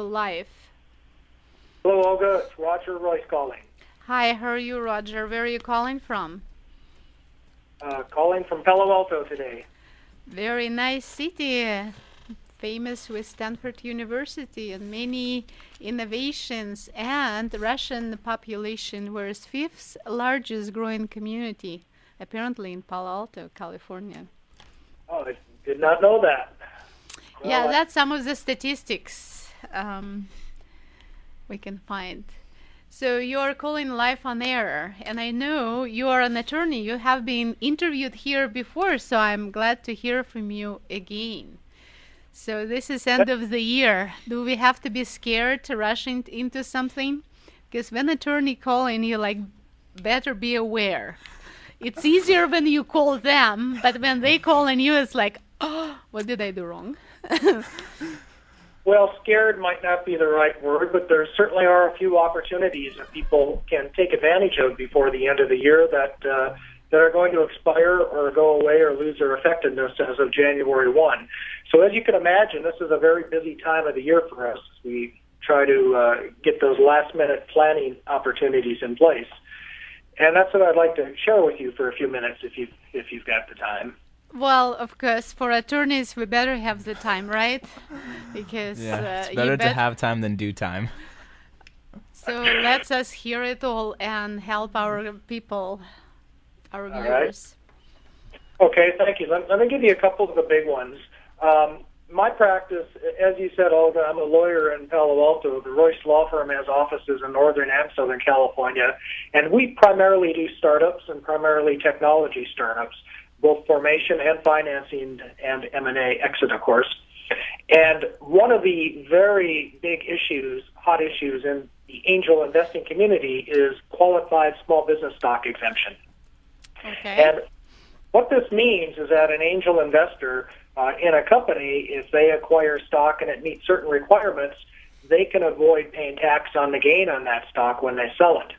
Live. Hello, Olga. It's Roger Royce calling. Hi, how are you, Roger? Where are you calling from? Calling from Palo Alto today. Very nice city, famous with Stanford University and many innovations, and Russian population was fifth largest growing community, apparently in Palo Alto, California. Oh, I did not know that. Yeah, that's some of the statistics we can find. So you are calling live on air, and I know you are an attorney. You have been interviewed here before, so I'm glad to hear from you again. So this is end of the year. Do we have to be scared to rush into something? Because when attorney calling, you better be aware. It's easier when you call them, but when they call on you, it's like, oh, what did I do wrong? Well, scared might not be the right word, but there certainly are a few opportunities that people can take advantage of before the end of the year that are going to expire or go away or lose their effectiveness as of January 1. So as you can imagine, this is a very busy time of the year for us. We try to get those last-minute planning opportunities in place. And that's what I'd like to share with you for a few minutes if you've got the time. Well, of course, for attorneys, we better have the time, right? Because it's better to have time than do time. So let's us hear it all and help our people, our viewers. Right. Okay, thank you. Let me give you a couple of the big ones. My practice, as you said, Olga, I'm a lawyer in Palo Alto. The Royce Law Firm has offices in Northern and Southern California, and we primarily do startups and primarily technology startups, both formation and financing and M&A exit, of course. And one of the very big issues, hot issues in the angel investing community is qualified small business stock exemption. Okay. And what this means is that an angel investor in a company, if they acquire stock and it meets certain requirements, they can avoid paying tax on the gain on that stock when they sell it.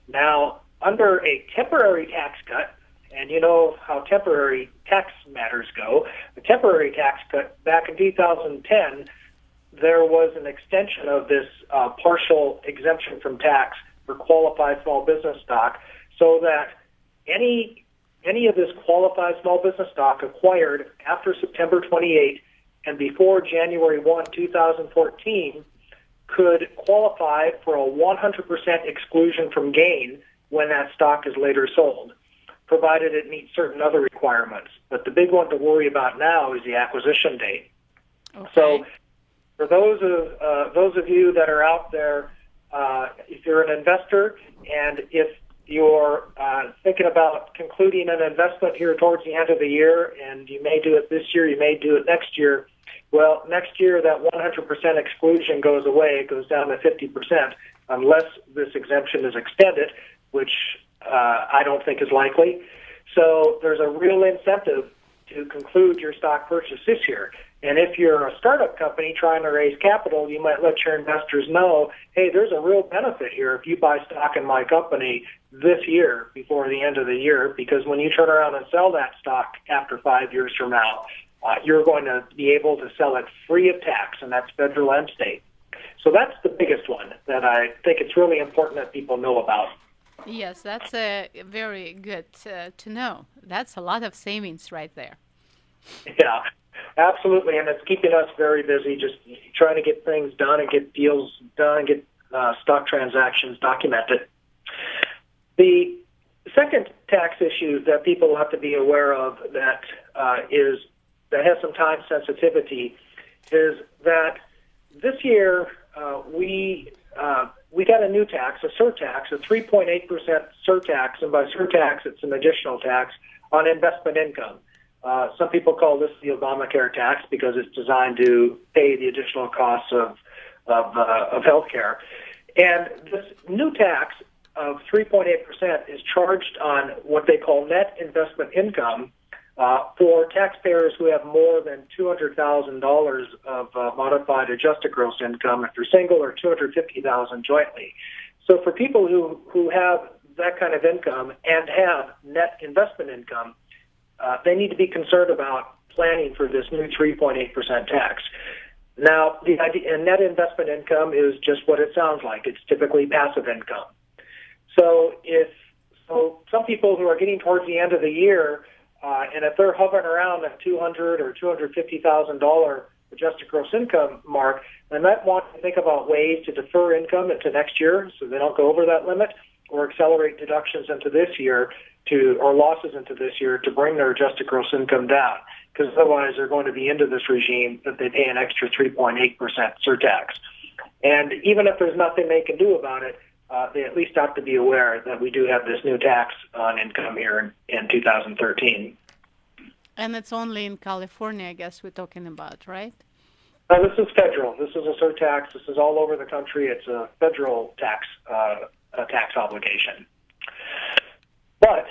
Now, under a temporary tax cut, and you know how temporary tax matters go, the temporary tax cut back in 2010, there was an extension of this partial exemption from tax for qualified small business stock so that any of this qualified small business stock acquired after September 28 and before January 1, 2014 could qualify for a 100% exclusion from gain when that stock is later sold, provided it meets certain other requirements. But the big one to worry about now is the acquisition date. Okay. So for those of you that are out there, if you're an investor and if you're thinking about concluding an investment here towards the end of the year, and you may do it this year, you may do it next year, well, next year that 100% exclusion goes away. It goes down to 50% unless this exemption is extended, which I don't think is likely. So there's a real incentive to conclude your stock purchase this year. And if you're a startup company trying to raise capital, you might let your investors know, hey, there's a real benefit here if you buy stock in my company this year before the end of the year, because when you turn around and sell that stock after 5 years from now, you're going to be able to sell it free of tax, and that's federal and state. So that's the biggest one that I think it's really important that people know about. Yes, that's very good to know. That's a lot of savings right there. Yeah, absolutely, and it's keeping us very busy, just trying to get things done and get deals done and get stock transactions documented. The second tax issue that people have to be aware of that has some time sensitivity is that this year we got a new tax, a surtax, a 3.8% surtax, and by surtax it's an additional tax on investment income. Some people call this the Obamacare tax because it's designed to pay the additional costs of health care. And this new tax of 3.8% is charged on what they call net investment income for taxpayers who have more than $200,000 of modified adjusted gross income if they're single, or $250,000 jointly. So for people who have that kind of income and have net investment income, they need to be concerned about planning for this new 3.8% tax. Now, the idea, and net investment income is just what it sounds like. It's typically passive income. So some people who are getting towards the end of the year, and if they're hovering around that $200,000 or $250,000 adjusted gross income mark, they might want to think about ways to defer income into next year so they don't go over that limit, or accelerate deductions into this year or losses into this year to bring their adjusted gross income down. Because otherwise they're going to be into this regime that they pay an extra 3.8% surtax. And even if there's nothing they can do about it, they at least have to be aware that we do have this new tax on income here in 2013. And it's only in California, I guess we're talking about, right? This is federal. This is a surtax. This is all over the country. It's a federal tax obligation. But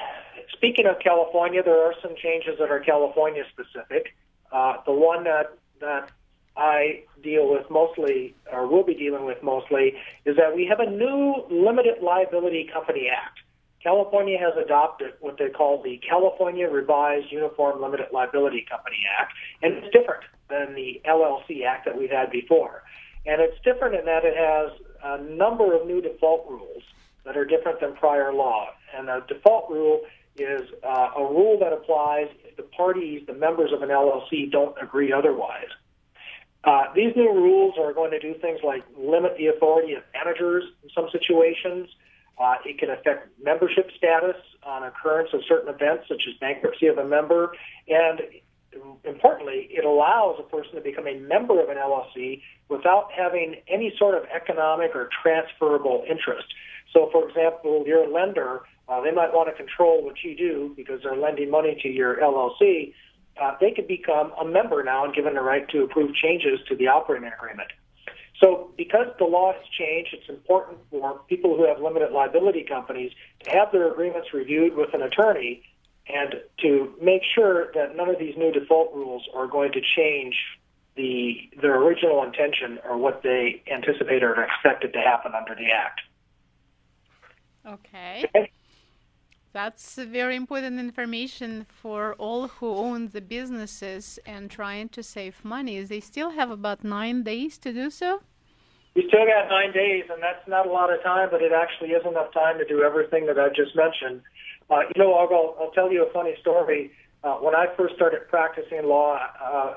speaking of California, there are some changes that are California specific. The one that I deal with mostly, or will be dealing with mostly, is that we have a new Limited Liability Company Act. California has adopted what they call the California Revised Uniform Limited Liability Company Act, and it's different than the LLC Act that we've had before. And it's different in that it has a number of new default rules that are different than prior law. And the default rule is a rule that applies if the parties, the members of an LLC, don't agree otherwise. These new rules are going to do things like limit the authority of managers in some situations. It can affect membership status on occurrence of certain events, such as bankruptcy of a member. And importantly, it allows a person to become a member of an LLC without having any sort of economic or transferable interest. So, for example, you're a lender. They might want to control what you do because they're lending money to your LLC. They could become a member now and given the right to approve changes to the operating agreement. So because the law has changed, it's important for people who have limited liability companies to have their agreements reviewed with an attorney and to make sure that none of these new default rules are going to change their original intention or what they anticipate or expected to happen under the Act. Okay. That's very important information for all who own the businesses and trying to save money. They still have about 9 days to do so? You still got 9 days, and that's not a lot of time, but it actually is enough time to do everything that I just mentioned. I'll tell you a funny story. When I first started practicing law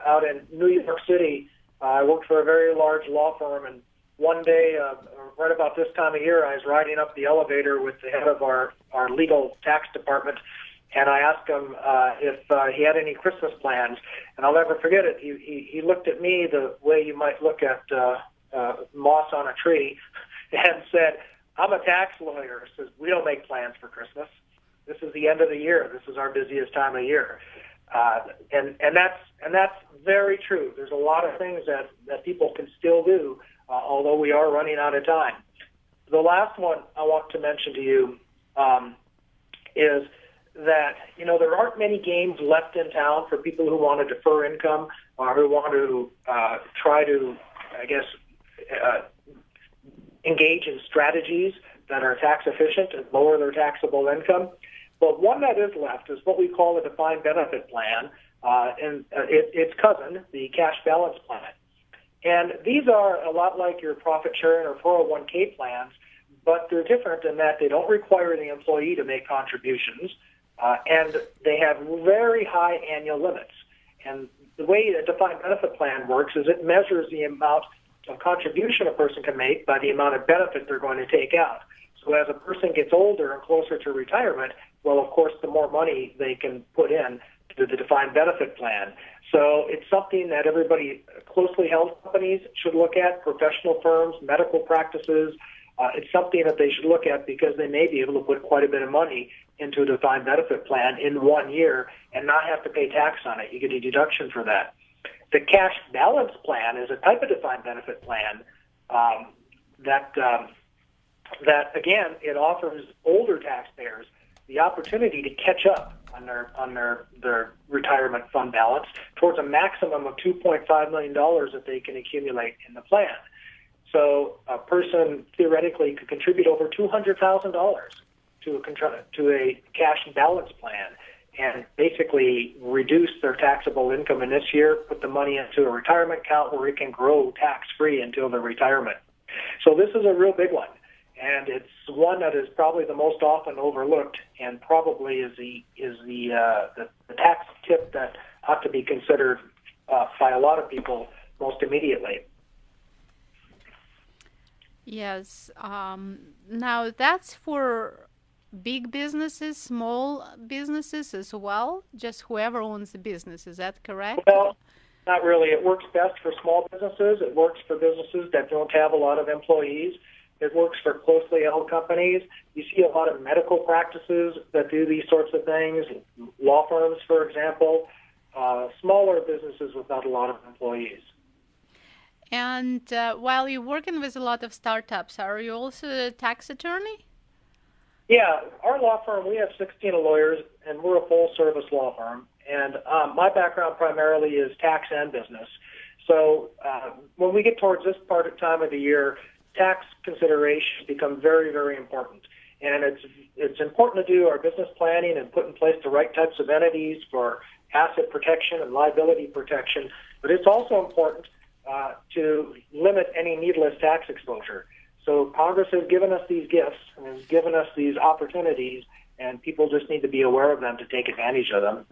out in New York City, I worked for a very large law firm, and one day, right about this time of year, I was riding up the elevator with the head of our legal tax department, and I asked him if he had any Christmas plans, and I'll never forget it. He looked at me the way you might look at moss on a tree and said, "I'm a tax lawyer." Says, "We don't make plans for Christmas. This is the end of the year. This is our busiest time of year." And that's very true. There's a lot of things that people can still do, although we are running out of time. The last one I want to mention to you is that, there aren't many games left in town for people who want to defer income or who want to try to, engage in strategies that are tax efficient and lower their taxable income. But one that is left is what we call a defined benefit plan, and its cousin, the cash balance plan. And these are a lot like your profit sharing or 401k plans, but they're different in that they don't require the employee to make contributions, and they have very high annual limits. And the way a defined benefit plan works is it measures the amount of contribution a person can make by the amount of benefit they're going to take out. So as a person gets older and closer to retirement, well, of course, the more money they can put in to the defined benefit plan. So it's something that everybody, closely held companies should look at, professional firms, medical practices. It's something that they should look at because they may be able to put quite a bit of money into a defined benefit plan in 1 year and not have to pay tax on it. You get a deduction for that. The cash balance plan is a type of defined benefit plan that again, it offers older taxpayers the opportunity to catch up on their retirement fund balance towards a maximum of $2.5 million that they can accumulate in the plan. So a person theoretically could contribute over $200,000 to a cash balance plan. and basically reduce their taxable income in this year, put the money into a retirement account where it can grow tax-free until their retirement. So this is a real big one, and it's one that is probably the most often overlooked, and probably is the tax tip that ought to be considered by a lot of people most immediately. Yes. Now that's for big businesses, small businesses as well, just whoever owns the business. Is that correct? Well, not really. It works best for small businesses. It works for businesses that don't have a lot of employees. It works for closely held companies. You see a lot of medical practices that do these sorts of things, law firms, for example, smaller businesses without a lot of employees. And while you're working with a lot of startups, are you also a tax attorney? Yeah, our law firm, we have 16 lawyers, and we're a full-service law firm. And my background primarily is tax and business. So when we get towards this time of the year, tax considerations become very, very important. And it's important to do our business planning and put in place the right types of entities for asset protection and liability protection. But it's also important to limit any needless tax exposure. So Congress has given us these gifts and has given us these opportunities, and people just need to be aware of them to take advantage of them.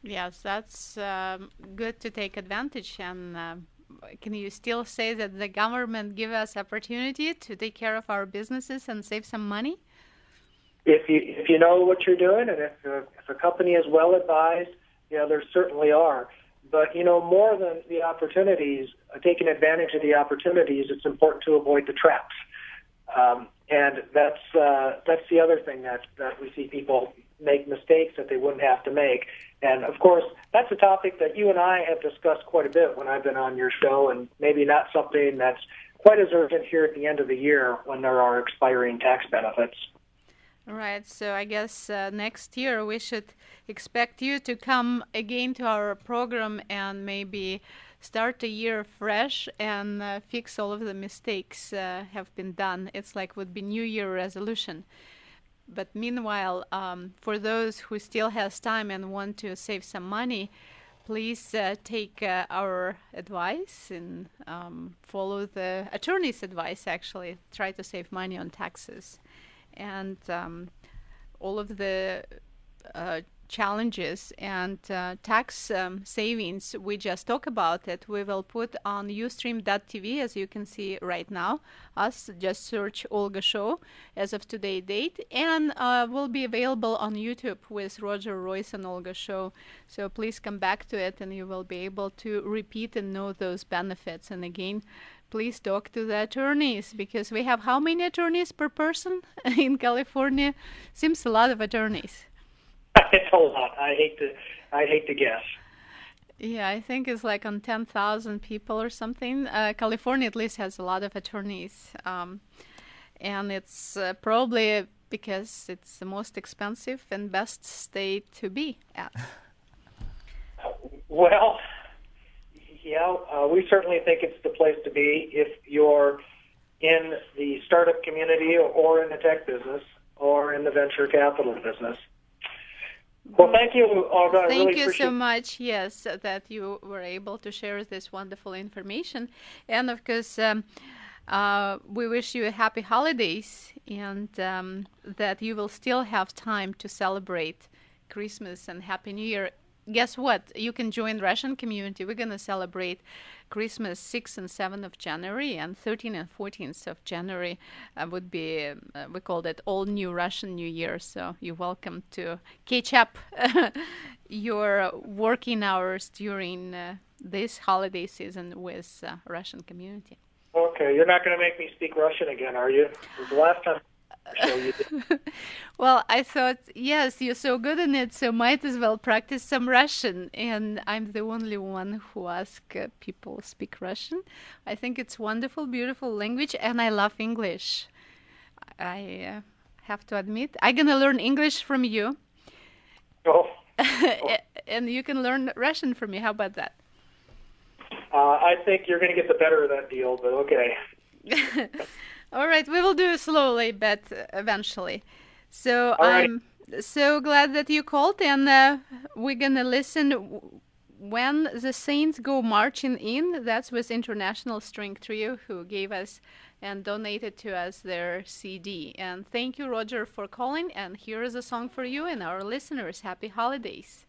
Yes, that's good to take advantage. And can you still say that the government give us opportunity to take care of our businesses and save some money? If you know what you're doing, and if a company is well advised, yeah, there certainly are. But, more than the opportunities, taking advantage of the opportunities, it's important to avoid the traps. And that's the other thing that we see people make mistakes that they wouldn't have to make. And, of course, that's a topic that you and I have discussed quite a bit when I've been on your show, and maybe not something that's quite as urgent here at the end of the year when there are expiring tax benefits. Right, so I guess next year we should expect you to come again to our program and maybe start the year fresh and fix all of the mistakes have been done. It's like would be New Year resolution. But meanwhile, for those who still has time and want to save some money, please take our advice and follow the attorney's advice, actually. Try to save money on taxes. And all of the challenges and tax savings we just talked about it, we will put on ustream.tv, as you can see right now. Just search Olga Show as of today's date, and will be available on YouTube with Roger Royce and Olga Show. So please come back to it, and you will be able to repeat and know those benefits. And again, please talk to the attorneys, because we have how many attorneys per person in California? Seems a lot of attorneys. It's a lot. I hate to guess. Yeah, I think it's like on 10,000 people or something. California at least has a lot of attorneys. And it's probably because it's the most expensive and best state to be at. Well, yeah, we certainly think it's the place to be if you're in the startup community or in the tech business or in the venture capital business. Well, thank you, Olga. Thank you so much, yes, that you were able to share this wonderful information. And, of course, we wish you a happy holidays and that you will still have time to celebrate Christmas and Happy New Year. Guess what? You can join Russian community. We're going to celebrate Christmas 6th and 7th of January, and 13th and 14th of January would be, we call it All New Russian New Year. So you're welcome to catch up your working hours during this holiday season with Russian community. Okay, you're not going to make me speak Russian again, are you? It was the last time. Well, I thought, yes, you're so good in it, so might as well practice some Russian. And I'm the only one who asks people speak Russian. I think it's wonderful, beautiful language, and I love English. I have to admit, I'm going to learn English from you. Oh. And you can learn Russian from me. How about that? I think you're going to get the better of that deal, but okay. All right, we will do it slowly, but eventually. So All right. So glad that you called, and we're gonna listen when the Saints go marching in. That's with International String Trio, who gave us and donated to us their CD. And thank you, Roger, for calling. And here is a song for you and our listeners. Happy holidays.